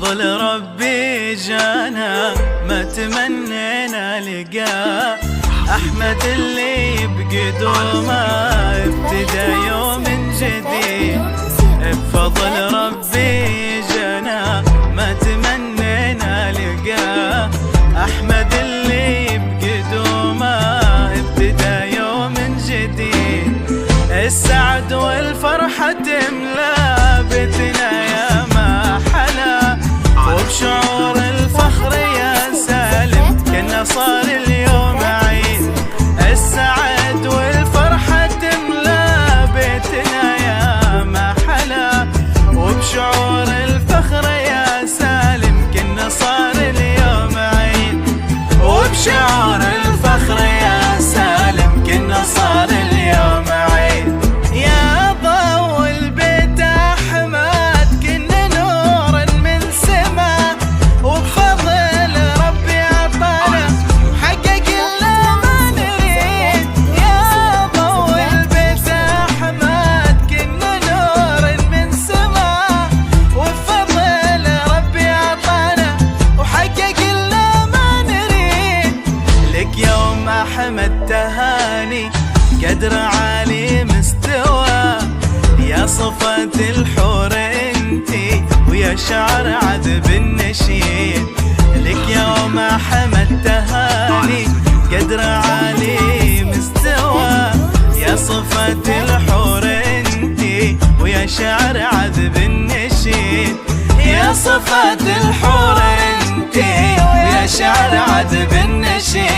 بفضل ربي جانا ما تمنينا لقاه، أحمد اللي بقدومه ابتدى يوم جديد. بفضل ربي جانا ما تمنينا لقاه، أحمد اللي بقدومه ابتدى يوم جديد. السعد والفرحة تملى بيتنا يا ما حلا، وبشعور الفخر يا سالم كنا صار اليوم عيد. السعد والفرحة تملى بيتنا يا ما حلا، وبشعور الفخر يا سالم كنا صار اليوم عيد. وبشعور الفخر يا سالم كنا صار اليوم عيد. يا ضو البيت أحمد كنا نور من سما، وبفضل ربي عطانا حقق اللي ما نريد. يا ضو البيت أحمد كنا نور من سما، وبفضل ربي عطانا وحقق اللي ما نريد. لك يوم أحمد تهاني قدر عالي مستوى، يا صفة الحور انتي ويا شعر عذب النشيد. لك يوم أحمد تهاني قدر عالي مستوى، يا صفة الحور انتي ويا شعر عذب النشيد. يا صفة الحور انتي ويا شعر عذب النشيد.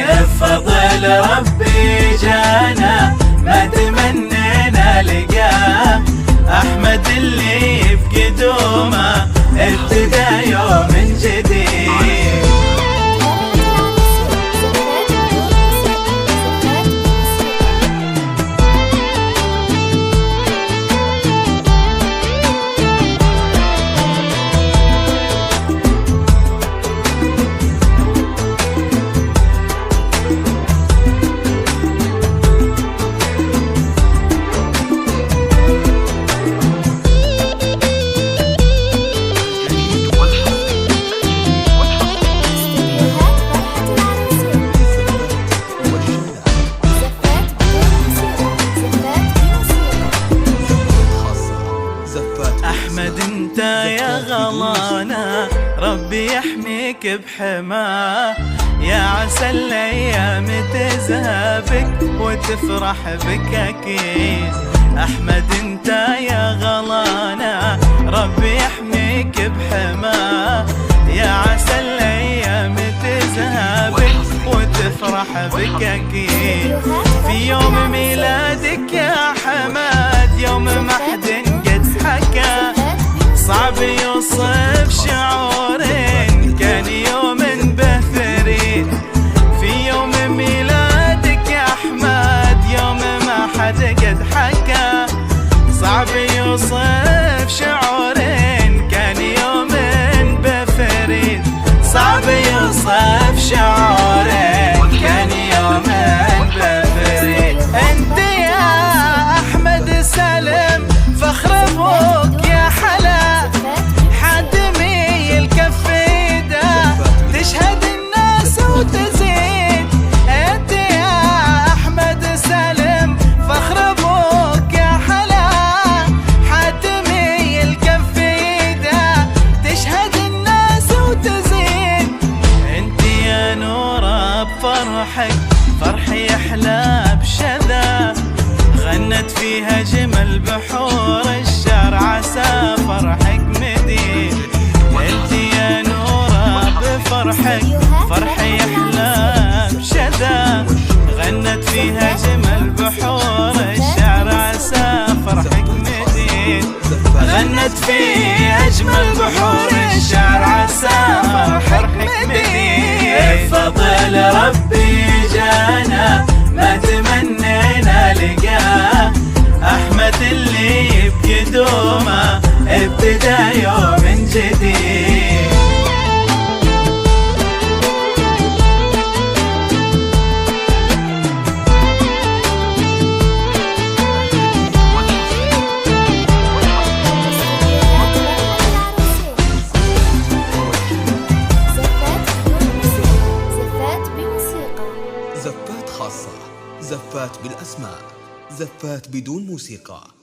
بفضل ربي جانا ما تمنينا لقاه، أحمد اللي بقدومه ابتدى يوم جديد. أحمد انت يا غلانا ربي يحميك بحماه، يا عسى الأيام تزهبك وتفرح بك أكيد. أحمد انت يا غلانا ربي يحميك بحماه، يا عسى الأيام تزهبك وتفرح بك أكيد. في يوم ميلادك يا حماد يوم ما حد قد حكى، صعب يوصف شعورين كان يوم بثرين. في يوم ميلادك يا أحمد يوم ما حد قد حكى، صعب يوصف شعورين كان يوم بثرين. صعب يوصف شعورين كان يوم بثرين. انت يا أحمد سالم فخر ابوك يا حلا، حاتمي الكف ايده تشهد الناس وتزيد. انت يا احمد سالم فخر ابوك يا حلا، حاتمي الكف ايده تشهد الناس وتزيد. انت يا نورة بفرحك فرحي يحلى بشذا، غنت فيها جمل بحور الشعر عسى فرحك مديد. انت يا نورة بفرحك فرحي يحلى بشذا، غنت فيها جمل بحور الشعر عسى فرحك مديد. غنت فيها أجمل بحور الشعر عسى فرحك مديد. بفضل ربي جانا ما تمنينا لقاه، أحمد اللي بقدومه ابتدى يوم جديد. بالأسماء. زفات بدون موسيقى